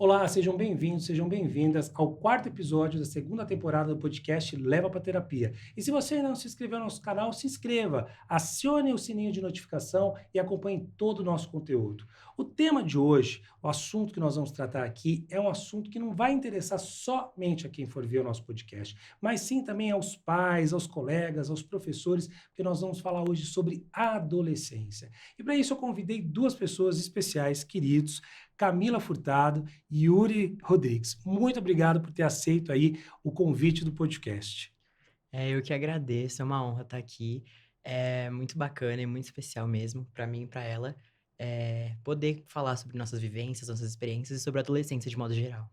Olá, sejam bem-vindos, sejam bem-vindas ao quarto episódio da segunda temporada do podcast Leva para Terapia. E se você ainda não se inscreveu no nosso canal, se inscreva, acione o sininho de notificação e acompanhe todo o nosso conteúdo. O tema de hoje, o assunto que nós vamos tratar aqui, é um assunto que não vai interessar somente a quem for ver o nosso podcast, mas sim também aos pais, aos colegas, aos professores, porque nós vamos falar hoje sobre adolescência. E para isso eu convidei duas pessoas especiais, queridos, Camila Furtado e Yuri Rodrigues. Muito obrigado por ter aceito aí o convite do podcast. Eu que agradeço, é uma honra estar aqui. É muito bacana e muito especial mesmo para mim e para ela, poder falar sobre nossas vivências, nossas experiências e sobre a adolescência de modo geral.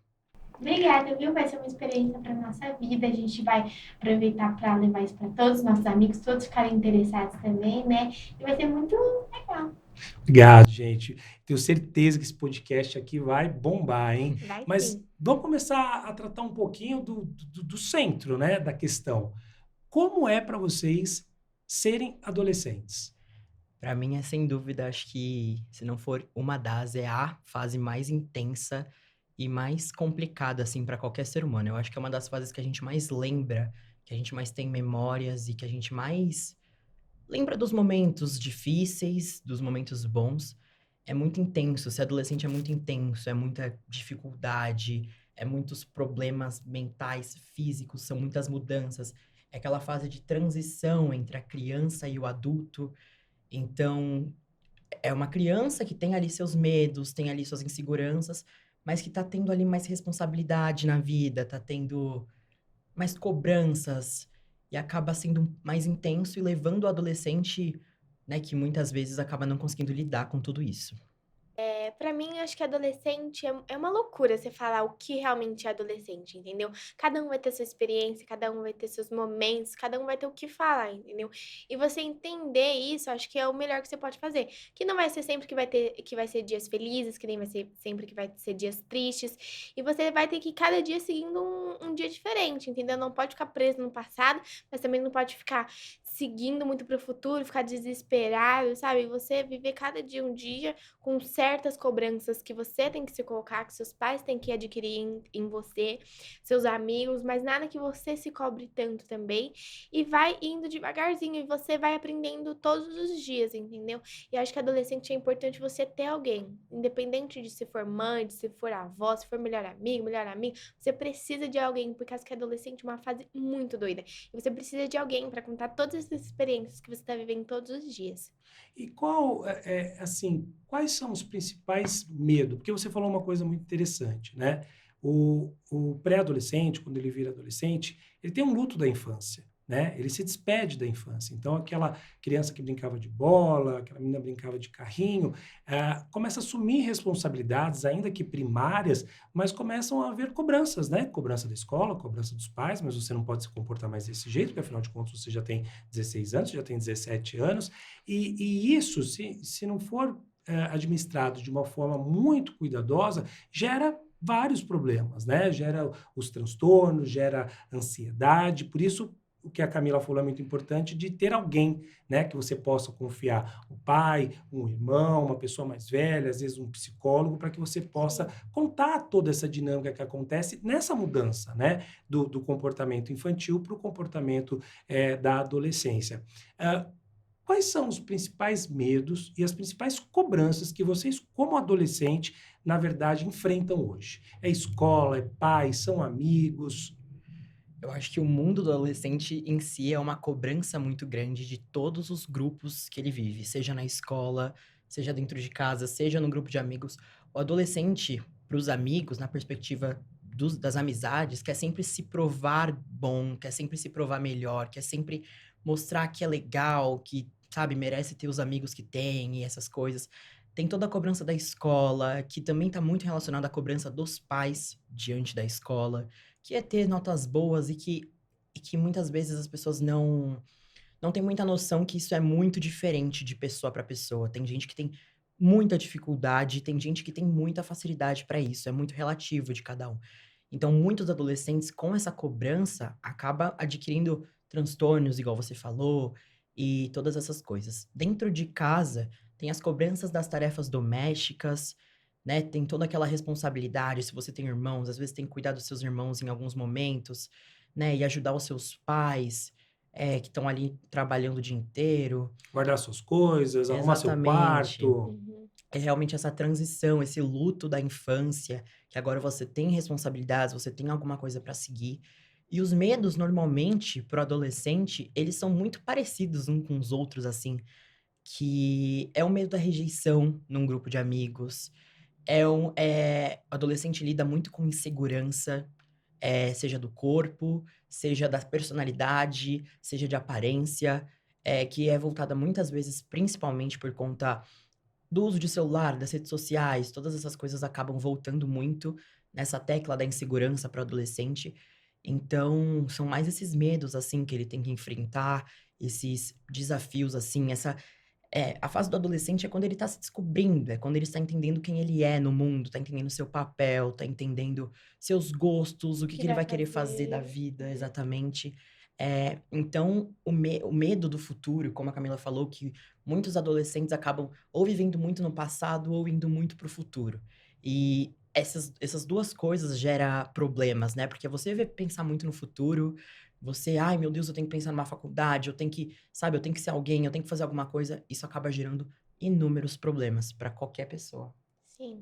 Obrigada, viu? Vai ser uma experiência para nossa vida. A gente vai aproveitar para levar isso para todos os nossos amigos, todos ficarem interessados também, né? E vai ser muito legal. Obrigado, gente. Tenho certeza que esse podcast aqui vai bombar, hein? Vai Mas sim. vamos começar a tratar um pouquinho do centro, né, da questão. Como é para vocês serem adolescentes? Para mim é sem dúvida, acho que se não for uma das, é a fase mais intensa e mais complicada assim para qualquer ser humano. Eu acho que é uma das fases que a gente mais lembra, que a gente mais tem memórias e que a gente mais lembra dos momentos difíceis, dos momentos bons. É muito intenso, ser adolescente é muito intenso, é muita dificuldade, é muitos problemas mentais, físicos, são muitas mudanças. É aquela fase de transição entre a criança e o adulto. Então, é uma criança que tem ali seus medos, tem ali suas inseguranças, mas que tá tendo ali mais responsabilidade na vida, tá tendo mais cobranças e acaba sendo mais intenso e levando o adolescente, né, que muitas vezes acaba não conseguindo lidar com tudo isso. Pra mim, acho que adolescente é uma loucura você falar o que realmente é adolescente, entendeu? Cada um vai ter sua experiência, cada um vai ter seus momentos, cada um vai ter o que falar, entendeu? E você entender isso, acho que é o melhor que você pode fazer. Que não vai ser sempre que vai ser dias felizes, que nem vai ser sempre que vai ser dias tristes. E você vai ter que cada dia seguindo um dia diferente, entendeu? Não pode ficar preso no passado, mas também não pode ficar seguindo muito pro futuro, ficar desesperado, sabe? Você viver cada dia um dia com certas cobranças que você tem que se colocar, que seus pais têm que adquirir em você, seus amigos, mas nada que você se cobre tanto também. E vai indo devagarzinho e você vai aprendendo todos os dias, entendeu? E acho que adolescente é importante você ter alguém, independente de se for mãe, de se for avó, se for melhor amigo, você precisa de alguém, porque acho que adolescente é uma fase muito doida. E você precisa de alguém para contar todas essas experiências que você está vivendo todos os dias. E qual assim, quais são os principais medos? Porque você falou uma coisa muito interessante, né? O pré-adolescente, quando ele vira adolescente, ele tem um luto da infância, né? Ele se despede da infância. Então, aquela criança que brincava de bola, aquela menina brincava de carrinho, começa a assumir responsabilidades, ainda que primárias, mas começam a haver cobranças, né? Cobrança da escola, cobrança dos pais, mas você não pode se comportar mais desse jeito, porque afinal de contas você já tem 16 anos, já tem 17 anos, e isso, se não for administrado de uma forma muito cuidadosa, gera vários problemas, né? Gera os transtornos, gera ansiedade. Por isso, o que a Camila falou é muito importante de ter alguém, né, que você possa confiar, um pai, um irmão, uma pessoa mais velha, às vezes um psicólogo, para que você possa Sim. contar toda essa dinâmica que acontece nessa mudança, né, do comportamento infantil para o comportamento da adolescência. Ah, Quais são os principais medos e as principais cobranças que vocês, como adolescente, na verdade, enfrentam hoje? É escola, é pai, são amigos? Eu acho que o mundo do adolescente em si é uma cobrança muito grande de todos os grupos que ele vive, seja na escola, seja dentro de casa, seja no grupo de amigos. O adolescente, para os amigos, na perspectiva das amizades, quer sempre se provar bom, quer sempre se provar melhor, quer sempre mostrar que é legal, que, sabe, merece ter os amigos que tem e essas coisas. Tem toda a cobrança da escola, que também está muito relacionada à cobrança dos pais diante da escola, que é ter notas boas e que muitas vezes as pessoas não têm muita noção que isso é muito diferente de pessoa para pessoa. Tem gente que tem muita dificuldade, tem gente que tem muita facilidade para isso, é muito relativo de cada um. Então, muitos adolescentes com essa cobrança acaba adquirindo transtornos, igual você falou, e todas essas coisas. Dentro de casa, tem as cobranças das tarefas domésticas, né? Tem toda aquela responsabilidade, se você tem irmãos, às vezes tem que cuidar dos seus irmãos em alguns momentos, né? E ajudar os seus pais, que estão ali trabalhando o dia inteiro. Guardar suas coisas, arrumar seu Exatamente. quarto. Uhum. É realmente essa transição, esse luto da infância, que agora você tem responsabilidades, você tem alguma coisa para seguir. E os medos, normalmente, pro adolescente, eles são muito parecidos uns com os outros, assim, que é o medo da rejeição num grupo de amigos, o adolescente lida muito com insegurança, seja do corpo, seja da personalidade, seja de aparência, que é voltada muitas vezes, principalmente por conta do uso de celular, das redes sociais, todas essas coisas acabam voltando muito nessa tecla da insegurança para o adolescente. Então, são mais esses medos, assim, que ele tem que enfrentar, esses desafios, assim, a fase do adolescente é quando ele tá se descobrindo, é quando ele está entendendo quem ele é no mundo, tá entendendo seu papel, tá entendendo seus gostos, o O que que que ele vai vai querer fazer da fazer? vida, Uhum. exatamente. Então, o medo do futuro, como a Camila falou, que muitos adolescentes acabam ou vivendo muito no passado ou indo muito pro futuro. E essas duas coisas gera problemas, né? Porque você vai pensar muito no futuro, você, ai meu Deus, eu tenho que pensar numa faculdade, eu tenho que, sabe, eu tenho que ser alguém, eu tenho que fazer alguma coisa. Isso acaba gerando inúmeros problemas para qualquer pessoa. Sim.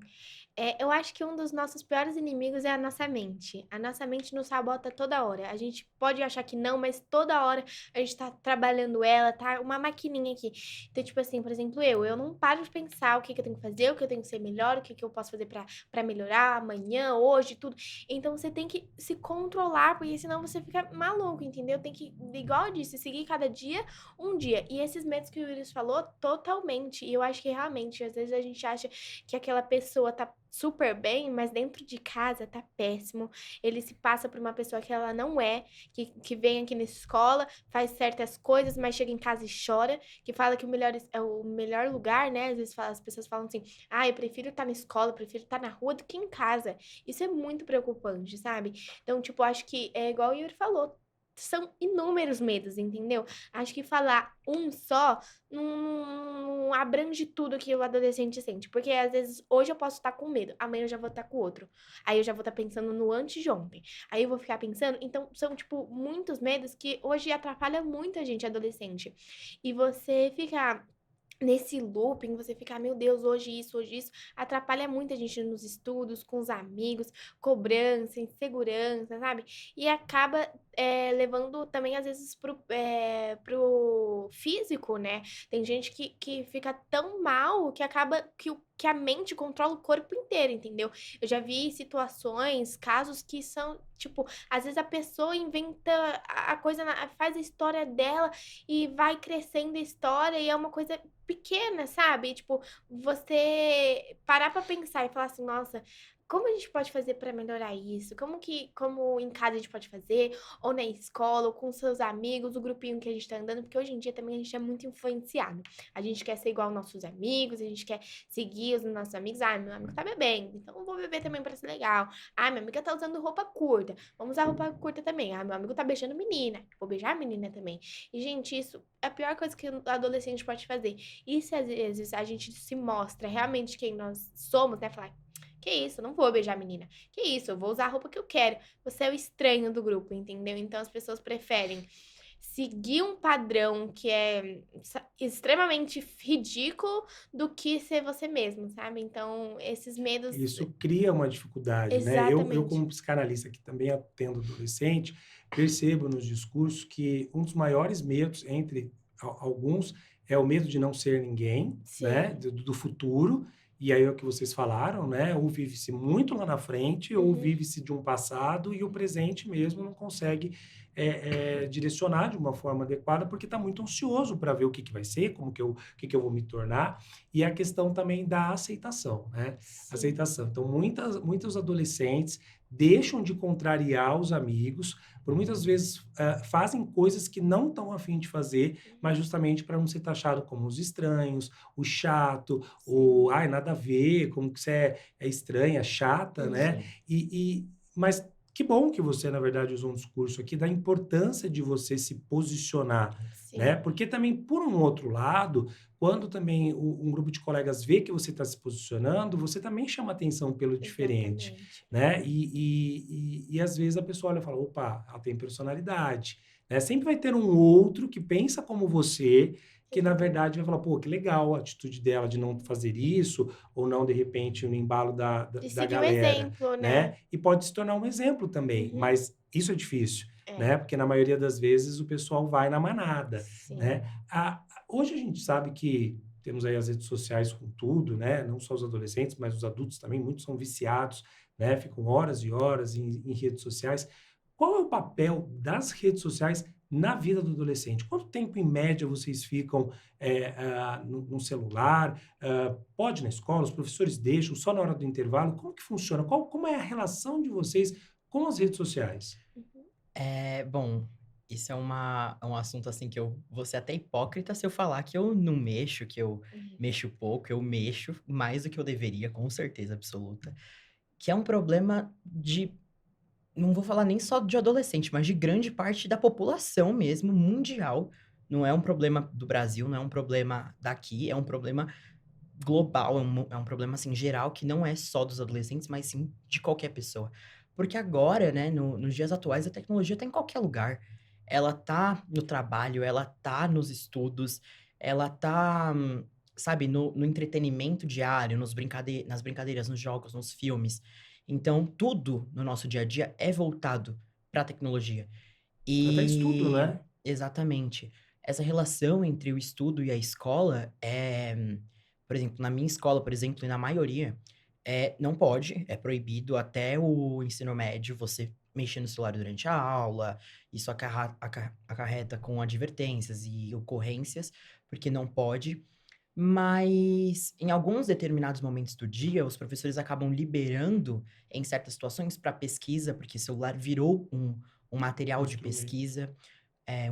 Eu acho que um dos nossos piores inimigos é a nossa mente. A nossa mente nos sabota toda hora. A gente pode achar que não, mas toda hora a gente tá trabalhando ela, tá uma maquininha aqui. Então, tipo assim, por exemplo, eu não paro de pensar o que que eu tenho que fazer, o que eu tenho que ser melhor, o que que eu posso fazer pra melhorar amanhã, hoje, tudo. Então, você tem que se controlar, porque senão você fica maluco, entendeu? Tem que, igual eu disse, seguir cada dia um dia. E esses medos que o Willis falou, totalmente. E eu acho que realmente, às vezes a gente acha que aquela pessoa tá super bem, mas dentro de casa tá péssimo. Ele se passa por uma pessoa que ela não é, que vem aqui na escola, faz certas coisas, mas chega em casa e chora, que fala que é o melhor lugar, né? Às vezes as pessoas falam assim: "Ah, eu prefiro estar na escola, eu prefiro estar na rua do que em casa". Isso é muito preocupante, sabe? Então, tipo, acho que é igual o Yuri falou, são inúmeros medos, entendeu? Acho que falar um só não abrange tudo que o adolescente sente. Porque às vezes hoje eu posso estar com medo, amanhã eu já vou estar com outro. Aí eu já vou estar pensando no antes de ontem. Aí eu vou ficar pensando. Então, são, tipo, muitos medos que hoje atrapalham muito a gente, adolescente. E você fica nesse looping, você ficar, meu Deus, hoje isso, atrapalha muito a gente nos estudos, com os amigos, cobrança, insegurança, sabe? E acaba levando também, às vezes, pro físico, né? Tem gente que fica tão mal que acaba que a mente controla o corpo inteiro, entendeu? Eu já vi situações, casos que são, tipo, às vezes a pessoa inventa a coisa, faz a história dela e vai crescendo a história e é uma coisa pequena, sabe? Tipo, você parar pra pensar e falar assim, nossa, como a gente pode fazer pra melhorar isso? Como em casa a gente pode fazer? Ou na escola, ou com seus amigos, o grupinho que a gente tá andando, porque hoje em dia também a gente é muito influenciado. A gente quer ser igual aos nossos amigos, a gente quer seguir os nossos amigos. Ah, meu amigo tá bebendo, então eu vou beber também pra ser legal. Ah, minha amiga tá usando roupa curta, vamos usar roupa curta também. Ah, meu amigo tá beijando menina, vou beijar menina também. E, gente, isso é a pior coisa que o adolescente pode fazer. E se às vezes a gente se mostra realmente quem nós somos, né? Falar, que isso, eu não vou beijar a menina. Que isso, eu vou usar a roupa que eu quero. Você é o estranho do grupo, entendeu? Então as pessoas preferem seguir um padrão que é extremamente ridículo do que ser você mesmo, sabe? Então, esses medos. Isso cria uma dificuldade, né? Eu Exatamente. como psicanalista que também atendo adolescente, percebo nos discursos que um dos maiores medos entre alguns é o medo de não ser ninguém, né? Sim. Do futuro. E aí é o que vocês falaram, né? Ou vive-se muito lá na frente, ou Uhum. vive-se de um passado e o presente mesmo não consegue direcionar de uma forma adequada porque está muito ansioso para ver o que vai ser, o que eu vou me tornar. E a questão também da aceitação, né? Sim. Aceitação. Então, muitos adolescentes deixam de contrariar os amigos, por muitas vezes fazem coisas que não estão a fim de fazer, mas Uhum. justamente para não ser taxado como os estranhos, o chato, o Sim. ai, nada a ver, como que você é estranha, chata, né? Uhum. Mas Que bom que você, na verdade, usou um discurso aqui da importância de você se posicionar, né? Sim, Porque também, por um outro lado, quando também um grupo de colegas vê que você está se posicionando, você também chama atenção pelo diferente, exatamente. né? E às vezes a pessoa olha e fala, opa, ela tem personalidade, né? Sempre vai ter um outro que pensa como você, que na Exatamente. verdade vai falar, pô, que legal a atitude dela de não fazer isso, ou não, de repente, no embalo De da seguir o galera, exemplo, né? né? E pode se tornar um exemplo também, Uhum. mas isso é difícil, É, né? Porque na maioria das vezes o pessoal vai na manada, sim. né? Hoje a gente sabe que temos aí as redes sociais com tudo, né? Não só os adolescentes, mas os adultos também, muitos são viciados, né? Ficam horas e horas em redes sociais. Qual é o papel das redes sociais na vida do adolescente? Quanto tempo, em média, vocês ficam no celular? Pode na escola? Os professores deixam? Só na hora do intervalo? Como que funciona? Como é a relação de vocês com as redes sociais? Uhum. Bom, isso é um assunto, assim, que eu vou ser até hipócrita se eu falar que eu não mexo, que eu Uhum. mexo pouco, eu mexo mais do que eu deveria, com certeza absoluta. Que é um problema de não vou falar nem só de adolescente, mas de grande parte da população mesmo, mundial. Não é um problema do Brasil, não é um problema daqui, é um problema global, é um problema, assim, geral, que não é só dos adolescentes, mas sim de qualquer pessoa. Porque agora, né, nos dias atuais, a tecnologia tá em qualquer lugar. Ela tá no trabalho, ela tá nos estudos, ela tá, sabe, no entretenimento diário, nas brincadeiras, nos jogos, nos filmes. Então, tudo no nosso dia a dia é voltado para a tecnologia. Até estudo, E né? exatamente. Essa relação entre o estudo e a escola por exemplo, na minha escola, por exemplo, e na maioria, não pode, é proibido até o ensino médio você mexer no celular durante a aula. Isso acarreta com advertências e ocorrências, porque não pode. Mas em alguns determinados momentos do dia, os professores acabam liberando em certas situações para pesquisa, porque celular virou um material de Instrumento. pesquisa,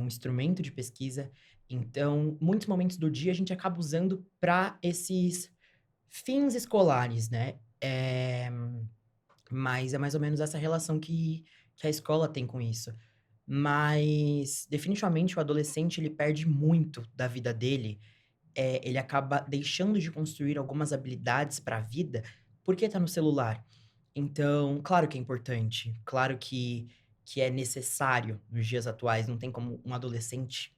um instrumento de pesquisa. Então, muitos momentos do dia a gente acaba usando para esses fins escolares, né? Mas é mais ou menos essa relação que a escola tem com isso. Mas, definitivamente, o adolescente ele perde muito da vida dele, ele acaba deixando de construir algumas habilidades para a vida porque tá no celular. Então, claro que é importante, claro que é necessário nos dias atuais, não tem como um adolescente.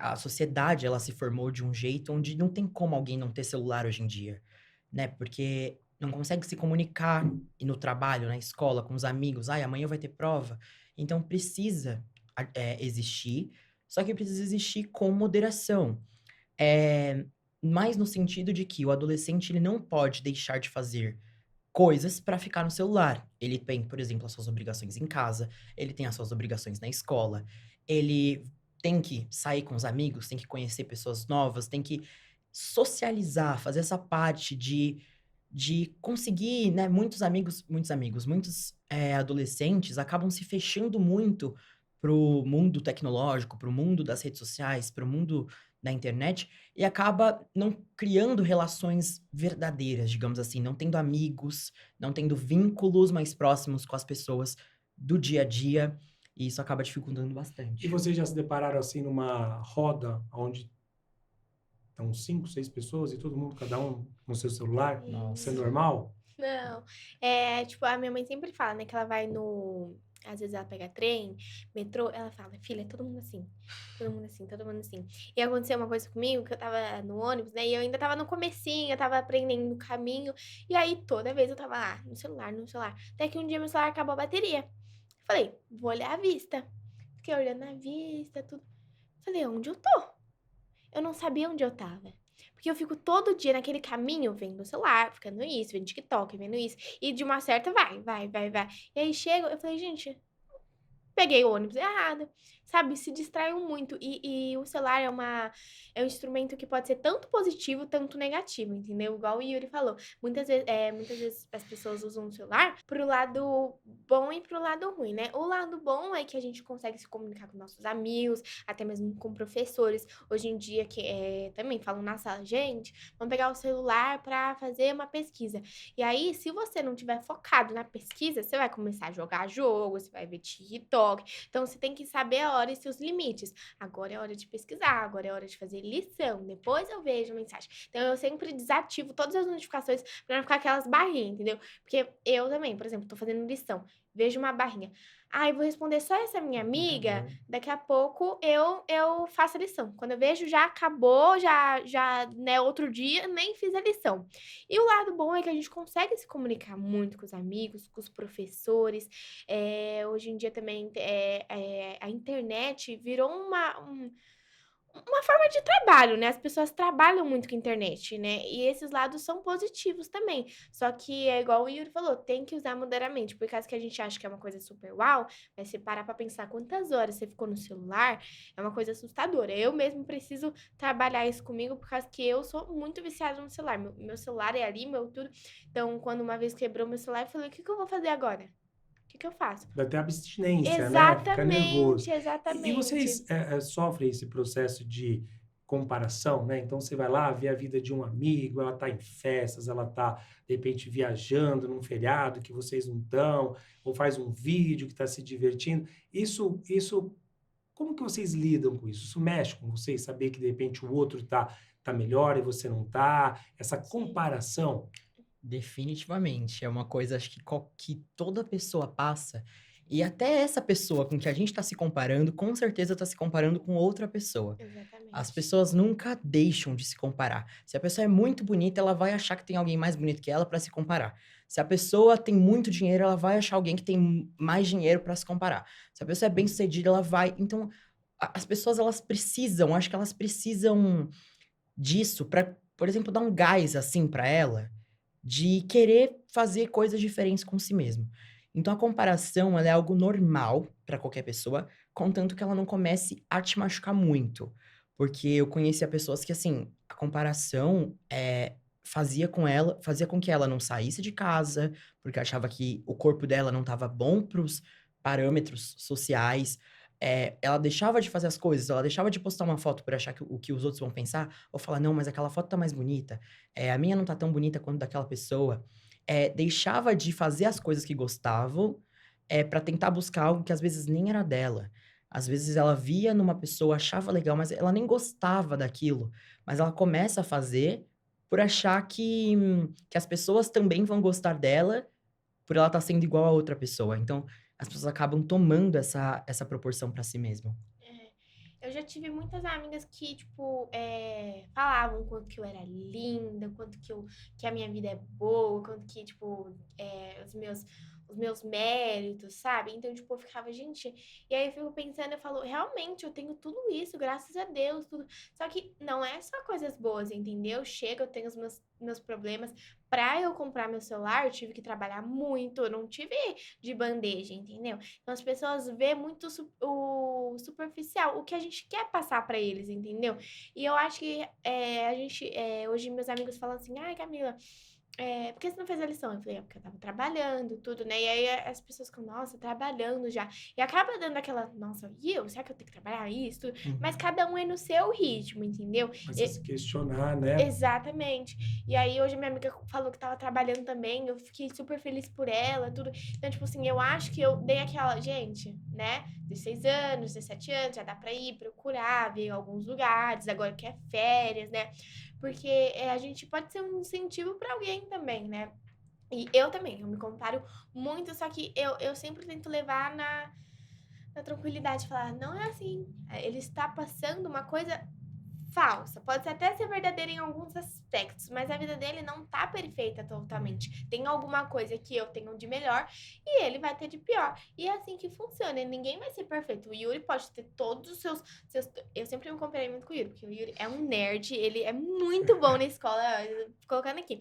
A sociedade ela se formou de um jeito onde não tem como alguém não ter celular hoje em dia, né? Porque não consegue se comunicar e no trabalho, na escola, com os amigos. Ai, amanhã vai ter prova. Então precisa existir, só que precisa existir com moderação. É, mais no sentido de que o adolescente ele não pode deixar de fazer coisas para ficar no celular. Ele tem, por exemplo, as suas obrigações em casa, ele tem as suas obrigações na escola, ele tem que sair com os amigos, tem que conhecer pessoas novas, tem que socializar, fazer essa parte de conseguir, né? Muitos adolescentes acabam se fechando muito pro mundo tecnológico, pro mundo das redes sociais, pro mundo da internet, e acaba não criando relações verdadeiras, digamos assim, não tendo amigos, não tendo vínculos mais próximos com as pessoas do dia a dia, e isso acaba dificultando E bastante. vocês já se depararam assim numa roda onde estão 5, 6 pessoas e todo mundo, cada um no seu celular? Isso é Nossa. normal? Não. Tipo, a minha mãe sempre fala, né, que ela vai no às vezes ela pega trem, metrô, ela fala: "Filha, é todo mundo assim, todo mundo assim, todo mundo assim". E aconteceu uma coisa comigo, que eu estava no ônibus, né, e eu ainda estava no comecinho, eu estava aprendendo o caminho, e aí toda vez eu estava lá, no celular, no celular. Até que um dia meu celular acabou a bateria. Falei: "Vou olhar a vista". Fiquei olhando a vista, tudo. Falei: "Onde eu tô?". Eu não sabia onde eu estava. Porque eu fico todo dia naquele caminho vendo o celular, ficando isso, vendo TikTok, vendo isso. E de uma certa vai, vai, vai, vai. E aí chego, eu falei, gente, peguei o ônibus errado. sabe, se distraiam muito. E o celular é um instrumento que pode ser tanto positivo, tanto negativo, entendeu? Igual o Yuri falou. Muitas vezes as pessoas usam o celular pro lado bom e pro lado ruim, né? O lado bom é que a gente consegue se comunicar com nossos amigos, até mesmo com professores. Hoje em dia, também falam na sala, gente, vamos pegar o celular para fazer uma pesquisa. E aí, se você não tiver focado na pesquisa, você vai começar a jogar jogo, você vai ver TikTok. Então, você tem que saber a hora e seus limites. Agora é hora de pesquisar, agora é hora de fazer lição, depois eu vejo mensagem. Então, eu sempre desativo todas as notificações para não ficar aquelas barrinhas, entendeu? Porque eu também, por exemplo, tô fazendo lição, vejo uma barrinha. Ah, eu vou responder só essa minha amiga, daqui a pouco eu faço a lição. Quando eu vejo, já acabou, né, outro dia, nem fiz a lição. E o lado bom é que a gente consegue se comunicar muito com os amigos, com os professores. Hoje em dia também a internet virou uma forma de trabalho, né? As pessoas trabalham muito com a internet, né? E esses lados são positivos também. Só que é igual o Yuri falou, tem que usar moderadamente. Por causa que a gente acha que é uma coisa super uau, mas se parar pra pensar quantas horas você ficou no celular, é uma coisa assustadora. Eu mesmo preciso trabalhar isso comigo, por causa que eu sou muito viciada no celular. Meu celular é ali, meu tudo. Então, quando uma vez quebrou meu celular, eu falei, o que que eu vou fazer agora? O que que eu faço? Vai ter abstinência, né? Fica nervoso. Exatamente, E exatamente. vocês sofrem esse processo de comparação, né? Então você vai lá ver a vida de um amigo, ela está em festas, ela está, de repente, viajando num feriado que vocês não estão, ou faz um vídeo que está se divertindo. Como que vocês lidam com isso? Isso mexe com vocês, saber que de repente o outro tá melhor e você não tá? Essa Sim. comparação. Definitivamente. É uma coisa, acho que, que toda pessoa passa. E até essa pessoa com que a gente está se comparando, com certeza está se comparando com outra pessoa. As Exatamente. pessoas nunca deixam de se comparar. Se a pessoa é muito bonita, ela vai achar que tem alguém mais bonito que ela para se comparar. Se a pessoa tem muito dinheiro, ela vai achar alguém que tem mais dinheiro para se comparar. Se a pessoa é bem-sucedida, ela vai. Então, as pessoas elas precisam, acho que elas precisam disso para, por exemplo, dar um gás assim para ela de querer fazer coisas diferentes com si mesmo. Então a comparação, ela é algo normal para qualquer pessoa, contanto que ela não comece a te machucar muito. Porque eu conhecia pessoas que, assim, a comparação fazia com que ela não saísse de casa, porque achava que o corpo dela não estava bom para os parâmetros sociais. Ela deixava de fazer as coisas, ela deixava de postar uma foto por achar que o que os outros vão pensar, ou falar, não, mas aquela foto tá mais bonita, a minha não tá tão bonita quanto daquela pessoa. Deixava de fazer as coisas que gostavam, para tentar buscar algo que às vezes nem era dela. Às vezes ela via numa pessoa, achava legal, mas ela nem gostava daquilo. Mas ela começa a fazer por achar que as pessoas também vão gostar dela, por ela estar sendo igual a outra pessoa. Então, as pessoas acabam tomando essa proporção pra si mesmo. Eu já tive muitas amigas que, tipo, falavam quanto que eu era linda, que a minha vida é boa, quanto que, tipo, os meus méritos, sabe? Então, tipo, eu ficava, gente. E aí eu fico pensando, eu falo, realmente, eu tenho tudo isso, graças a Deus, tudo. Só que não é só coisas boas, entendeu? Chega, eu tenho os meus problemas. Pra eu comprar meu celular, eu tive que trabalhar muito, eu não tive de bandeja, entendeu? Então as pessoas vê muito o superficial, o que a gente quer passar pra eles, entendeu? E eu acho que hoje meus amigos falam assim, ai Camila, por que você não fez a lição? Eu falei, porque eu tava trabalhando, tudo, né? E aí as pessoas ficam, nossa, trabalhando já. E acaba dando aquela, nossa, e eu? Será que eu tenho que trabalhar isso? Tudo? Mas Uhum. cada um é no seu ritmo, entendeu? Mas a se questionar, né? Exatamente. E aí, hoje minha amiga falou que tava trabalhando também, eu fiquei super feliz por ela, tudo. Então, tipo assim, eu acho que eu dei aquela, gente, né? 16 anos, 17 anos, já dá pra ir procurar, ver alguns lugares, agora que é férias, né? Porque a gente pode ser um incentivo pra alguém também, né? E eu também, eu me comparo muito, só que eu sempre tento levar na tranquilidade, falar, não é assim. Ele está passando uma coisa falsa. Pode até ser verdadeira em alguns aspectos, mas a vida dele não tá perfeita totalmente. Tem alguma coisa que eu tenho de melhor e ele vai ter de pior. E é assim que funciona. Ninguém vai ser perfeito. O Yuri pode ter todos os seus. Eu sempre me comparei muito com o Yuri, porque o Yuri é um nerd, ele é muito bom na escola. Colocando aqui.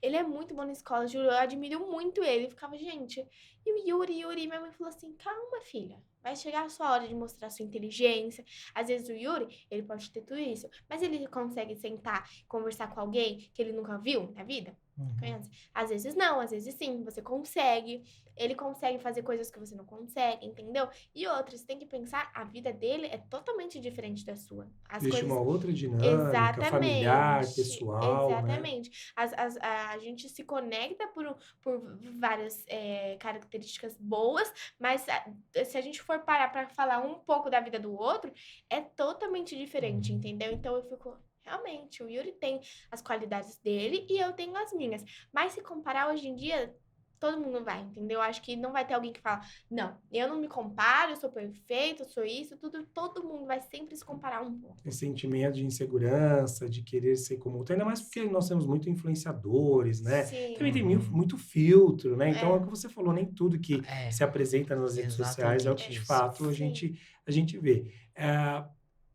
Ele é muito bom na escola, juro, eu admiro muito ele. Eu ficava, gente. E o Yuri, minha mãe falou assim: calma, filha. Vai chegar a sua hora de mostrar sua inteligência. Às vezes o Yuri, ele pode ter tudo isso, mas ele consegue sentar e conversar com alguém que ele nunca viu na vida? Uhum. Conhece? Às vezes não, às vezes sim, você consegue. Ele consegue fazer coisas que você não consegue, entendeu? E outra, você tem que pensar, a vida dele é totalmente diferente da sua. As Existe coisas uma outra dinâmica familiar, exatamente, pessoal, né? exatamente. A gente se conecta por várias características boas, mas se a gente for parar para falar um pouco da vida do outro, é totalmente diferente, Uhum. entendeu? Então eu fico. Realmente, o Yuri tem as qualidades dele e eu tenho as minhas. Mas se comparar hoje em dia, todo mundo vai, entendeu? Acho que não vai ter alguém que fala, não, eu não me comparo, eu sou perfeito, eu sou isso, tudo, todo mundo vai sempre se comparar um pouco. Esse sentimento de insegurança, de querer ser como outro, ainda mais porque nós temos muito influenciadores, né? Também Sim, tem Uhum. muito filtro, né? Então é o é, que você falou, nem tudo que É, se apresenta nas redes sociais é o que exatamente de isso. fato sim. a gente vê.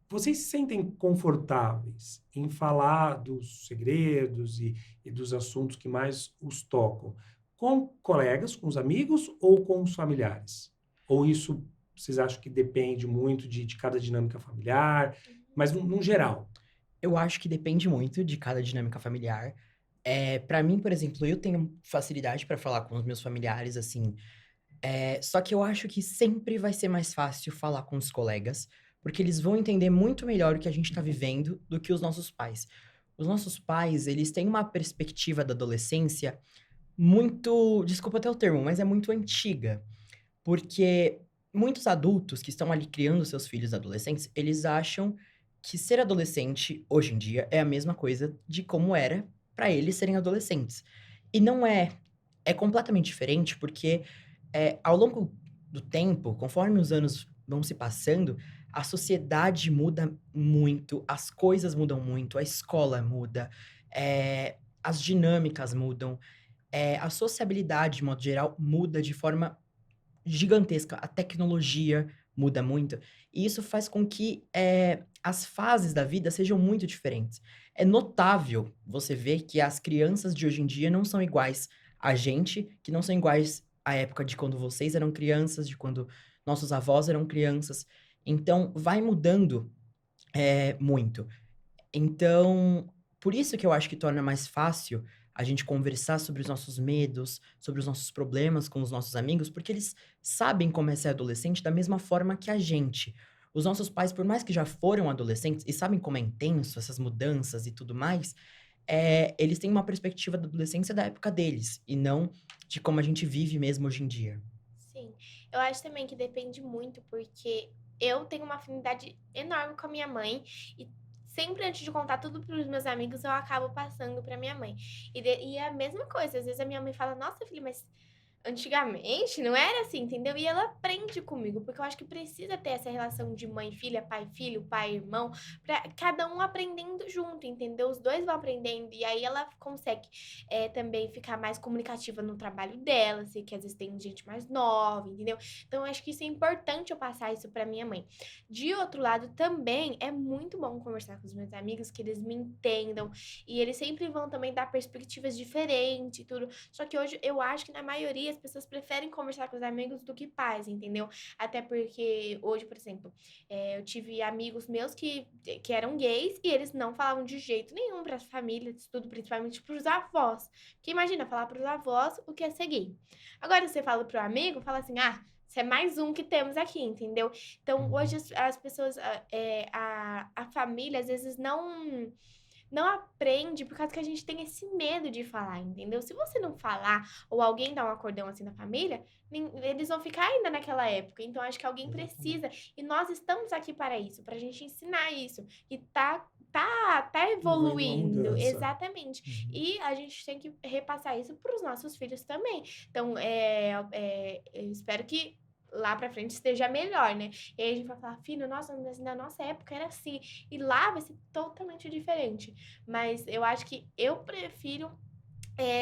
Vocês se sentem confortáveis em falar dos segredos e dos assuntos que mais os tocam com colegas, com os amigos ou com os familiares? Ou isso vocês acham que depende muito de cada dinâmica familiar, mas num geral? Eu acho que depende muito de cada dinâmica familiar. Para mim, por exemplo, eu tenho facilidade para falar com os meus familiares, assim. Só que eu acho que sempre vai ser mais fácil falar com os colegas, porque eles vão entender muito melhor o que a gente tá vivendo do que os nossos pais. Os nossos pais, eles têm uma perspectiva da adolescência muito, desculpa até o termo, mas é muito antiga. Porque muitos adultos que estão ali criando seus filhos adolescentes, eles acham que ser adolescente hoje em dia é a mesma coisa de como era para eles serem adolescentes. E não é. É completamente diferente porque ao longo do tempo, conforme os anos vão se passando, a sociedade muda muito, as coisas mudam muito, a escola muda, as dinâmicas mudam, a sociabilidade, de modo geral, muda de forma gigantesca, a tecnologia muda muito, e isso faz com que as fases da vida sejam muito diferentes. É notável você ver que as crianças de hoje em dia não são iguais a gente, que não são iguais à época de quando vocês eram crianças, de quando nossos avós eram crianças. Então, vai mudando muito. Então, por isso que eu acho que torna mais fácil a gente conversar sobre os nossos medos, sobre os nossos problemas com os nossos amigos, porque eles sabem como é ser adolescente da mesma forma que a gente. Os nossos pais, por mais que já foram adolescentes e sabem como é intenso essas mudanças e tudo mais, eles têm uma perspectiva da adolescência da época deles, e não de como a gente vive mesmo hoje em dia. Sim, eu acho também que depende muito, porque eu tenho uma afinidade enorme com a minha mãe e sempre antes de contar tudo para os meus amigos, eu acabo passando para minha mãe. E é a mesma coisa, às vezes a minha mãe fala: "Nossa, filha, mas antigamente não era assim, entendeu?" E ela aprende comigo, porque eu acho que precisa ter essa relação de mãe e filha, pai e filho, pai e irmão, pra cada um aprendendo junto, entendeu? Os dois vão aprendendo, e aí ela consegue também ficar mais comunicativa no trabalho dela, sei que às vezes tem gente mais nova, entendeu? Então eu acho que isso é importante eu passar isso pra minha mãe. De outro lado, também é muito bom conversar com os meus amigos, que eles me entendam, e eles sempre vão também dar perspectivas diferentes e tudo. Só que hoje eu acho que na maioria as pessoas preferem conversar com os amigos do que pais, entendeu? Até porque hoje, por exemplo, eu tive amigos meus que eram gays e eles não falavam de jeito nenhum para as famílias, tudo, principalmente para os avós. Porque imagina, falar para os avós o que é ser gay. Agora você fala para o amigo, fala assim, ah, você é mais um que temos aqui, entendeu? Então, hoje Uhum. as pessoas, a família, às vezes não aprende por causa que a gente tem esse medo de falar, entendeu? Se você não falar ou alguém dá um acordão assim na família, eles vão ficar ainda naquela época. Então, acho que alguém precisa. Exatamente. E nós estamos aqui para isso, para a gente ensinar isso. E tá Houve uma evoluindo. mudança. Exatamente. Uhum. E a gente tem que repassar isso para os nossos filhos também. Então, eu espero que lá pra frente esteja melhor, né? E aí a gente vai falar, filho, nossa, mas na nossa época era assim. E lá vai ser totalmente diferente. Mas eu acho que eu prefiro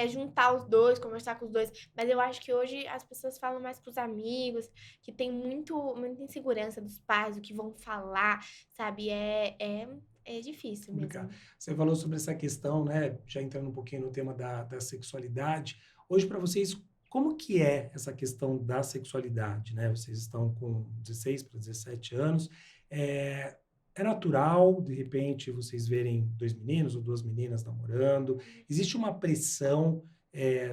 juntar os dois, conversar com os dois. Mas eu acho que hoje as pessoas falam mais com os amigos, que tem muita insegurança dos pais, o que vão falar, sabe? É difícil Complicado. mesmo. Você falou sobre essa questão, né? Já entrando um pouquinho no tema da sexualidade. Hoje, para vocês, Como que é essa questão da sexualidade, né? Vocês estão com 16 para 17 anos. É, é natural, de repente, vocês verem dois meninos ou duas meninas namorando? Existe uma pressão,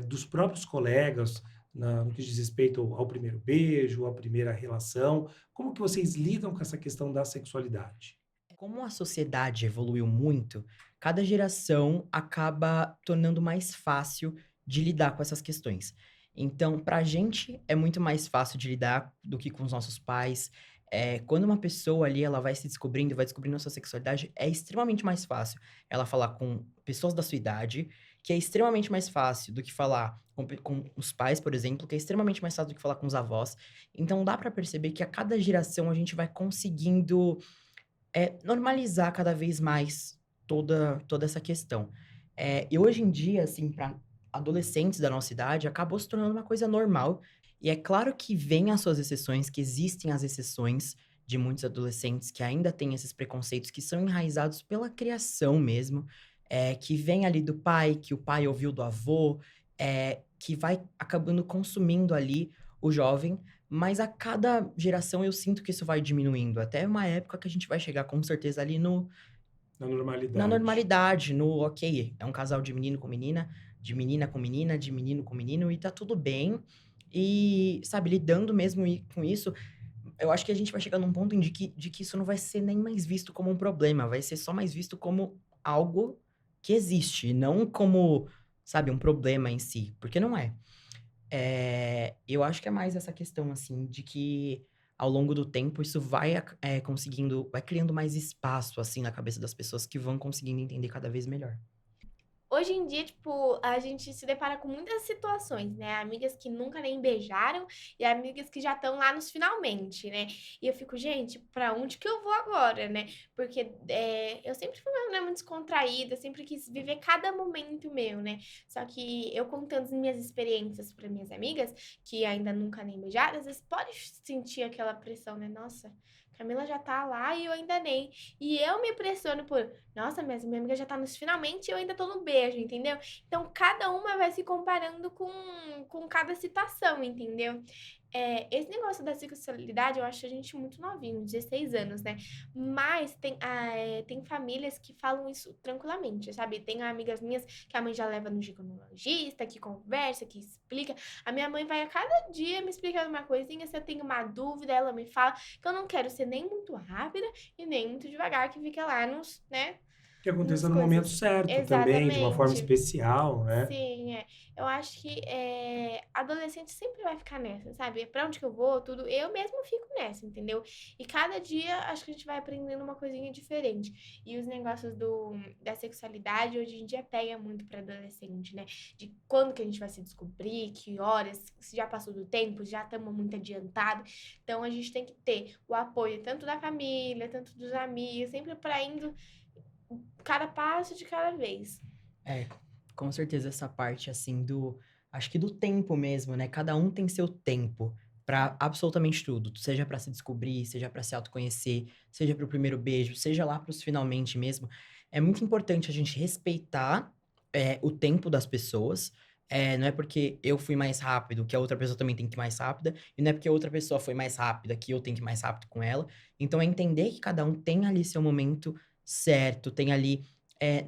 dos próprios colegas no que diz respeito ao primeiro beijo, à primeira relação? Como que vocês lidam com essa questão da sexualidade? Como a sociedade evoluiu muito, cada geração acaba tornando mais fácil de lidar com essas questões. Então, pra gente é muito mais fácil de lidar do que com os nossos pais. Quando uma pessoa ali ela vai descobrindo a sua sexualidade, é extremamente mais fácil ela falar com pessoas da sua idade, que é extremamente mais fácil do que falar com os pais, por exemplo, que é extremamente mais fácil do que falar com os avós. Então, dá pra perceber que a cada geração a gente vai conseguindo normalizar cada vez mais toda essa questão. E hoje em dia, assim, para adolescentes da nossa idade, acabou se tornando uma coisa normal. E é claro que vem as suas exceções, que existem as exceções de muitos adolescentes que ainda têm esses preconceitos que são enraizados pela criação mesmo, que vem ali do pai, que o pai ouviu do avô, que vai acabando consumindo ali o jovem, mas a cada geração eu sinto que isso vai diminuindo. Até uma época que a gente vai chegar com certeza ali Na na normalidade. normalidade, no ok, é um casal de menino com menina, de menina com menina, de menino com menino, e tá tudo bem. E, sabe, lidando mesmo com isso, eu acho que a gente vai chegar num ponto de que isso não vai ser nem mais visto como um problema, vai ser só mais visto como algo que existe, e não como, sabe, um problema em si, porque não é. Eu acho que é mais essa questão, assim, de que ao longo do tempo isso conseguindo, vai criando mais espaço, assim, na cabeça das pessoas que vão conseguindo entender cada vez melhor. Hoje em dia, tipo, a gente se depara com muitas situações, né? Amigas que nunca nem beijaram e amigas que já estão lá nos finalmente, né? E eu fico, gente, pra onde que eu vou agora, né? Porque eu sempre fui uma mulher muito descontraída, sempre quis viver cada momento meu, né? Só que eu contando as minhas experiências para minhas amigas, que ainda nunca nem beijaram, às vezes pode sentir aquela pressão, né? Nossa, Camila já tá lá e eu ainda nem. E eu me pressiono por nossa, mas minha amiga já tá nos finalmente e eu ainda tô no beijo, entendeu? Então, cada uma vai se comparando com cada situação, entendeu? Esse negócio da sexualidade, eu acho a gente muito novinho, 16 anos, né? Mas tem famílias que falam isso tranquilamente, sabe? Tem amigas minhas que a mãe já leva no ginecologista, que conversa, que explica. A minha mãe vai a cada dia me explicando uma coisinha, se eu tenho uma dúvida, ela me fala que eu não quero ser nem muito rápida e nem muito devagar, que fica lá nos, né? Que Nas aconteça no momento coisas. certo também, de uma forma Exatamente. especial, né? Sim, é. Eu acho que adolescente sempre vai ficar nessa, sabe? Pra onde que eu vou, tudo. Eu mesmo fico nessa, entendeu? E cada dia acho que a gente vai aprendendo uma coisinha diferente. E os negócios da sexualidade hoje em dia pega muito pra adolescente, né? De quando que a gente vai se descobrir, que horas, se já passou do tempo, já estamos muito adiantado. Então a gente tem que ter o apoio tanto da família, tanto dos amigos, sempre pra indo cada passo de cada vez. É, com certeza essa parte, assim, acho que do tempo mesmo, né? Cada um tem seu tempo pra absolutamente tudo, seja pra se descobrir, seja pra se autoconhecer, seja pro primeiro beijo, seja lá pros finalmente mesmo. É muito importante a gente respeitar, o tempo das pessoas. Não é porque eu fui mais rápido que a outra pessoa também tem que ir mais rápida, e não é porque a outra pessoa foi mais rápida que eu tenho que ir mais rápido com ela. Então é entender que cada um tem ali seu momento certo, tem ali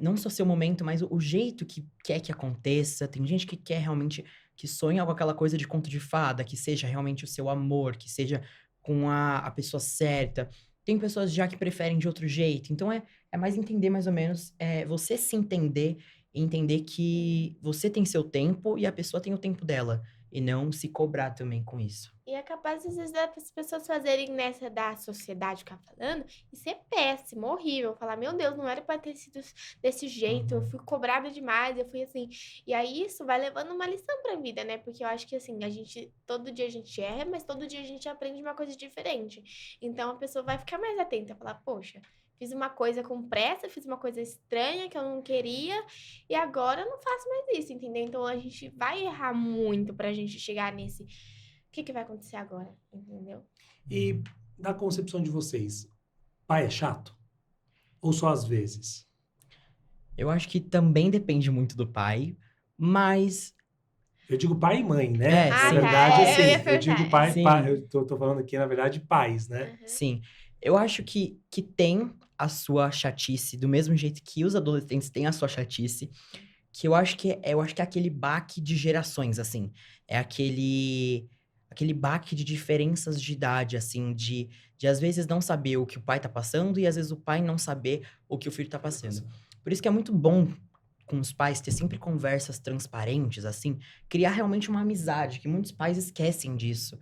não só seu momento, mas o jeito que quer que aconteça. Tem gente que quer realmente, que sonha com aquela coisa de conto de fada, que seja realmente o seu amor, que seja com a pessoa certa. Tem pessoas já que preferem de outro jeito. Então é mais entender mais ou menos, você se entender e entender que você tem seu tempo e a pessoa tem o tempo dela. E não se cobrar também com isso. E é capaz, às vezes, das pessoas fazerem nessa da sociedade ficar falando e ser péssimo, horrível. Falar, meu Deus, não era pra ter sido desse jeito, eu Uhum. fui cobrada demais, eu fui assim. E aí isso vai levando uma lição pra vida, né? Porque eu acho que assim, todo dia a gente erra, mas todo dia a gente aprende uma coisa diferente. Então a pessoa vai ficar mais atenta, falar, poxa. Fiz uma coisa com pressa, fiz uma coisa estranha que eu não queria, e agora eu não faço mais isso, entendeu? Então a gente vai errar muito pra gente chegar nesse. O que que vai acontecer agora? Entendeu? E na concepção de vocês, pai é chato? Ou só às vezes? Eu acho que também depende muito do pai, mas Eu digo pai e mãe, né? Na Sim. verdade, Eu ia assim, eu digo perguntar. pai, Sim. eu tô falando aqui, na verdade, pais, né? Aham. Sim. Eu acho que tem a sua chatice, do mesmo jeito que os adolescentes têm a sua chatice, que eu acho que é aquele baque de gerações, assim. É aquele baque de diferenças de idade, assim, de às vezes não saber o que o pai tá passando e às vezes o pai não saber o que o filho tá passando. Por isso que é muito bom com os pais ter sempre conversas transparentes, assim, criar realmente uma amizade, que muitos pais esquecem disso.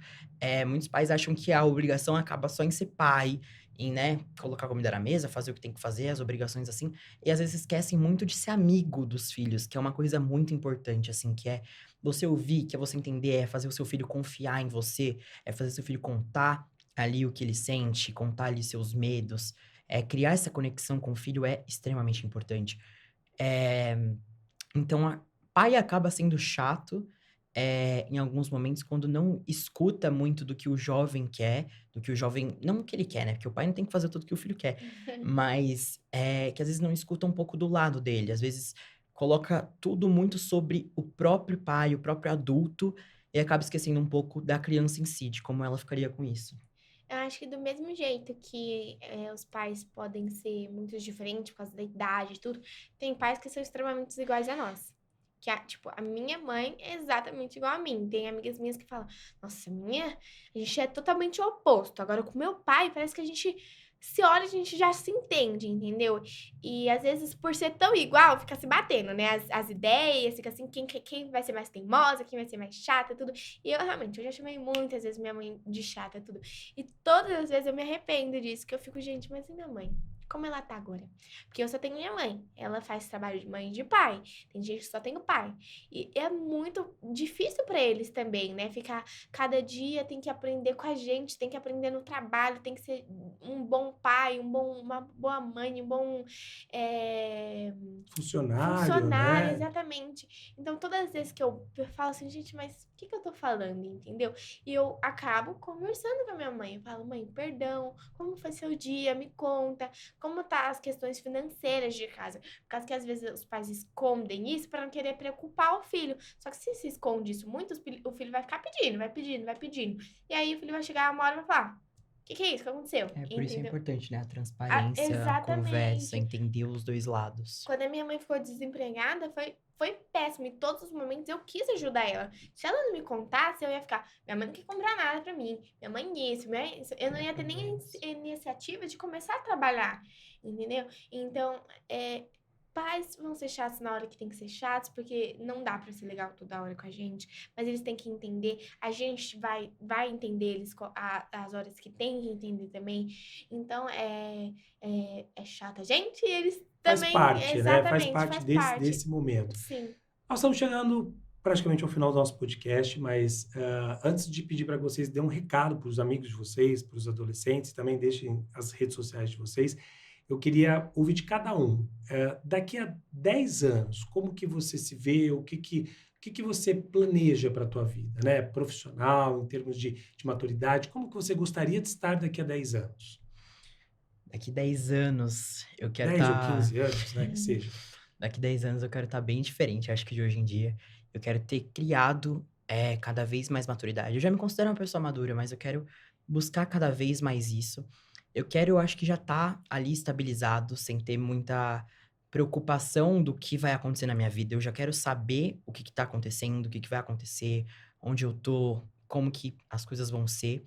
Muitos pais acham que a obrigação acaba só em ser pai, em, né, colocar comida na mesa, fazer o que tem que fazer, as obrigações assim, e às vezes esquecem muito de ser amigo dos filhos, que é uma coisa muito importante, assim, que é você ouvir, que é você entender, é fazer o seu filho confiar em você, é fazer seu filho contar ali o que ele sente, contar ali seus medos. Criar essa conexão com o filho é extremamente importante. É, então, pai acaba sendo chato, em alguns momentos, quando não escuta muito do que o jovem quer, do que o jovem. Não que ele quer, né? Porque o pai não tem que fazer tudo que o filho quer. Mas que às vezes não escuta um pouco do lado dele. Às vezes coloca tudo muito sobre o próprio pai, o próprio adulto, e acaba esquecendo um pouco da criança em si, de como ela ficaria com isso. Eu acho que do mesmo jeito que os pais podem ser muito diferentes por causa da idade e tudo, tem pais que são extremamente iguais a nós. Que, tipo, a minha mãe é exatamente igual a mim. Tem amigas minhas que falam, nossa, a gente é totalmente oposto. Agora, com meu pai, parece que a gente se olha, a gente já se entende, entendeu? E às vezes, por ser tão igual, fica se batendo, né? As ideias, fica assim, quem vai ser mais teimosa, quem vai ser mais chata, tudo. E eu já chamei muitas vezes minha mãe de chata, tudo. E todas as vezes eu me arrependo disso, que eu fico, gente, mas e minha mãe? Como ela tá agora? Porque eu só tenho minha mãe. Ela faz trabalho de mãe e de pai. Tem gente que só tem o pai. E é muito difícil pra eles também, né? Ficar cada dia tem que aprender com a gente, tem que aprender no trabalho, tem que ser um bom pai, uma boa mãe, um bom é, Funcionário, funcionário, né? exatamente. Então, todas as vezes que eu falo assim, gente, mas o que eu tô falando, entendeu? E eu acabo conversando com a minha mãe. Eu falo, mãe, perdão, como foi seu dia? Me conta, como tá as questões financeiras de casa? Por causa que às vezes os pais escondem isso para não querer preocupar o filho. Só que se esconde isso muito, o filho vai ficar pedindo, vai pedindo, vai pedindo. E aí o filho vai chegar uma hora e vai falar: o que é isso? O que aconteceu? Por isso é Entendeu? importante, né? A transparência, a conversa, Exatamente. entender os dois lados. Quando a minha mãe ficou desempregada, foi péssimo. Em todos os momentos eu quis ajudar ela. Se ela não me contasse, eu ia ficar. Minha mãe não quer comprar nada pra mim. Minha mãe isso, eu não ia ter nem a iniciativa de começar a trabalhar. Entendeu? Então, pais vão ser chatos na hora que tem que ser chatos, porque não dá pra ser legal toda hora com a gente. Mas eles têm que entender. A gente vai entender eles as horas que tem que entender também. Então, é chato a gente e eles Faz também, parte, né? Faz exatamente, parte faz parte. desse momento. Sim. Nós estamos chegando praticamente ao final do nosso podcast, mas antes de pedir para que vocês dêem um recado para os amigos de vocês, para os adolescentes, também deixem as redes sociais de vocês, eu queria ouvir de cada um. Daqui a 10 anos, como que você se vê, o que você planeja para a tua vida, né? Profissional, em termos de maturidade, como que você gostaria de estar daqui a 10 anos? Daqui 10 anos eu quero 10 ou estar. 15 anos, né, que seja. Daqui 10 anos eu quero estar bem diferente, acho que de hoje em dia. Eu quero ter criado cada vez mais maturidade. Eu já me considero uma pessoa madura, mas eu quero buscar cada vez mais isso. Eu acho que já tá ali estabilizado, sem ter muita preocupação do que vai acontecer na minha vida. Eu já quero saber o que tá acontecendo, o que vai acontecer, onde eu tô, como que as coisas vão ser.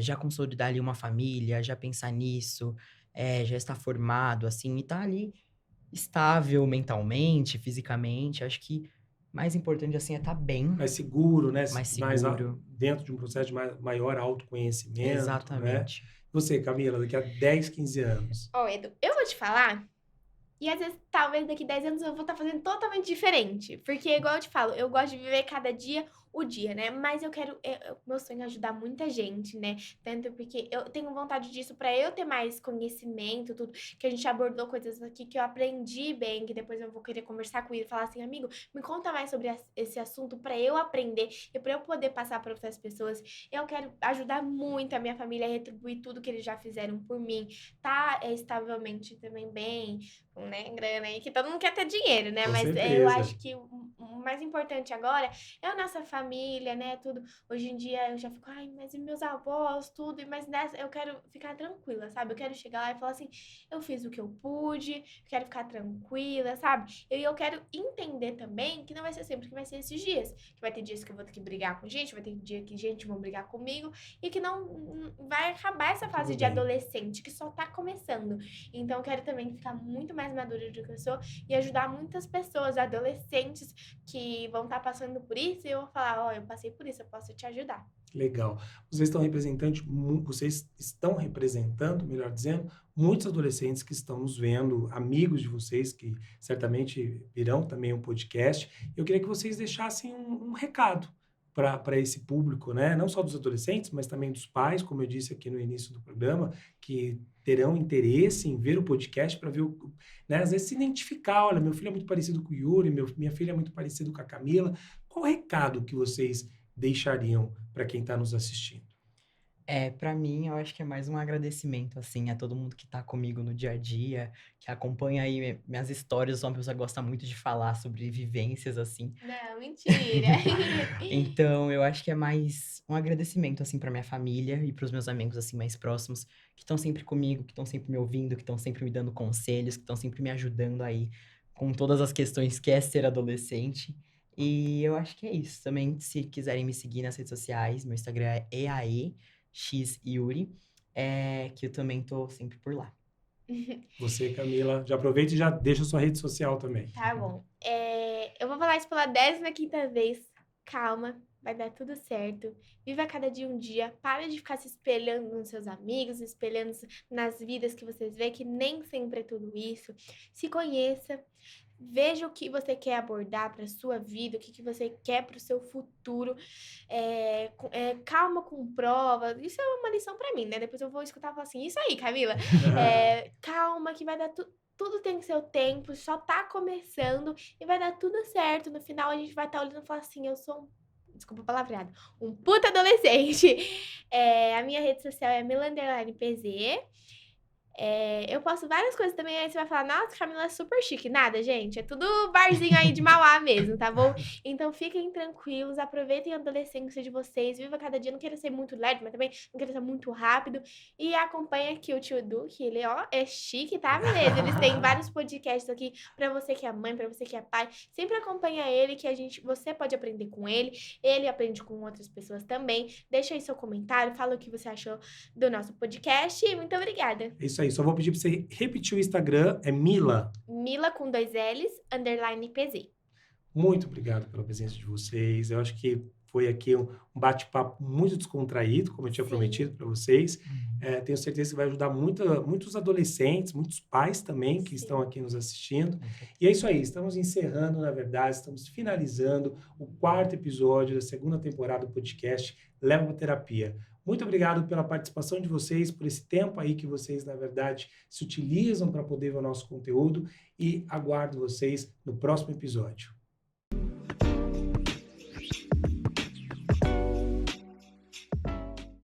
Já consolidar ali uma família, já pensar nisso, já estar formado, assim, e tá ali estável mentalmente, fisicamente. Acho que mais importante, assim, é estar bem, Mais seguro, né? mais Mais seguro. dentro de um processo de maior autoconhecimento, né? Exatamente. Você, Camila, daqui a 10, 15 anos. Ó, Edu, eu vou te falar. E às vezes, talvez daqui 10 anos eu vou estar fazendo totalmente diferente. Porque, igual eu te falo, eu gosto de viver cada dia o dia, né? Mas eu quero. Meu sonho é ajudar muita gente, né? Tanto porque eu tenho vontade disso pra eu ter mais conhecimento, tudo. Que a gente abordou coisas aqui que eu aprendi bem, que depois eu vou querer conversar com ele e falar assim, amigo, me conta mais sobre esse assunto pra eu aprender e pra eu poder passar para outras pessoas. Eu quero ajudar muito a minha família a retribuir tudo que eles já fizeram por mim. Tá estavelmente também bem, né, grana aí, que todo mundo quer ter dinheiro, né? Com Mas eu certeza. acho que o mais importante agora é a nossa família, né? Tudo. Hoje em dia eu já fico, ai, mas e meus avós, tudo, mas nessa eu quero ficar tranquila, sabe? Eu quero chegar lá e falar assim, eu fiz o que eu pude, quero ficar tranquila, sabe? E eu quero entender também que não vai ser sempre que vai ser esses dias. Que vai ter dias que eu vou ter que brigar com gente, vai ter dia que gente vão brigar comigo, e que não vai acabar essa fase Tudo de bem. adolescente, que só tá começando. Então, eu quero também ficar muito mais madura do que eu sou e ajudar muitas pessoas, adolescentes, que vão estar passando por isso, e eu vou falar, ó, eu passei por isso, eu posso te ajudar. Legal. Vocês estão representando, melhor dizendo, muitos adolescentes que estão nos vendo, amigos de vocês que certamente virão também um podcast. Eu queria que vocês deixassem um recado para esse público, né? Não só dos adolescentes, mas também dos pais, como eu disse aqui no início do programa, que terão interesse em ver o podcast para ver, né? Às vezes se identificar, olha, meu filho é muito parecido com o Yuri, minha filha é muito parecida com a Camila. Qual o recado que vocês deixariam para quem está nos assistindo? Pra mim, eu acho que é mais um agradecimento, assim, a todo mundo que tá comigo no dia a dia, que acompanha aí minhas histórias. Eu sou uma pessoa que gosta muito de falar sobre vivências, assim. Não, mentira. Então, eu acho que é mais um agradecimento, assim, pra minha família e pros meus amigos, assim, mais próximos, que estão sempre comigo, que estão sempre me ouvindo, que estão sempre me dando conselhos, que estão sempre me ajudando aí com todas as questões que é ser adolescente. E eu acho que é isso. Também, se quiserem me seguir nas redes sociais, meu Instagram é eaexyuri, que eu também tô sempre por lá. Você, Camila, já aproveita e já deixa a sua rede social também. Tá bom. Eu vou falar isso pela 15ª vez. Calma, vai dar tudo certo. Viva cada dia um dia. Para de ficar se espelhando nos seus amigos, se espelhando nas vidas que vocês vê, que nem sempre é tudo isso. Se conheça. Veja o que você quer abordar para sua vida, o que você quer para o seu futuro. Calma com prova. Isso é uma lição para mim, né? Depois eu vou escutar e falar assim: isso aí, Camila. Calma, que vai dar tudo tem seu tempo, só tá começando e vai dar tudo certo. No final a gente vai estar olhando e falar assim: eu sou desculpa o palavreado, um puta adolescente. A minha rede social é Mila_PZ. Eu posto várias coisas também, aí você vai falar, nossa, Camila é super chique. Nada, gente, é tudo barzinho aí de Mauá mesmo, tá bom? Então fiquem tranquilos, aproveitem a adolescência de vocês, viva cada dia, não queira ser muito lerdo, mas também não queira ser muito rápido. E acompanha aqui o tio Edu, que ele, ó, é chique, tá, beleza? Eles têm vários podcasts aqui pra você que é mãe, pra você que é pai. Sempre acompanha ele, que você pode aprender com ele aprende com outras pessoas também. Deixa aí seu comentário, fala o que você achou do nosso podcast e muito obrigada. É isso aí, só vou pedir para você repetir o Instagram, é Mila. Mila com 2 L's, _PZ. Muito obrigado pela presença de vocês. Eu acho que foi aqui um bate-papo muito descontraído, como eu tinha Sim. prometido para vocês. Tenho certeza que vai ajudar muitos adolescentes, muitos pais também que Sim. estão aqui nos assistindo. E é isso aí, estamos encerrando, na verdade, estamos finalizando o 4º episódio da 2ª temporada do podcast Leva pra Terapia. Muito obrigado pela participação de vocês, por esse tempo aí que vocês, na verdade, se utilizam para poder ver o nosso conteúdo, e aguardo vocês no próximo episódio.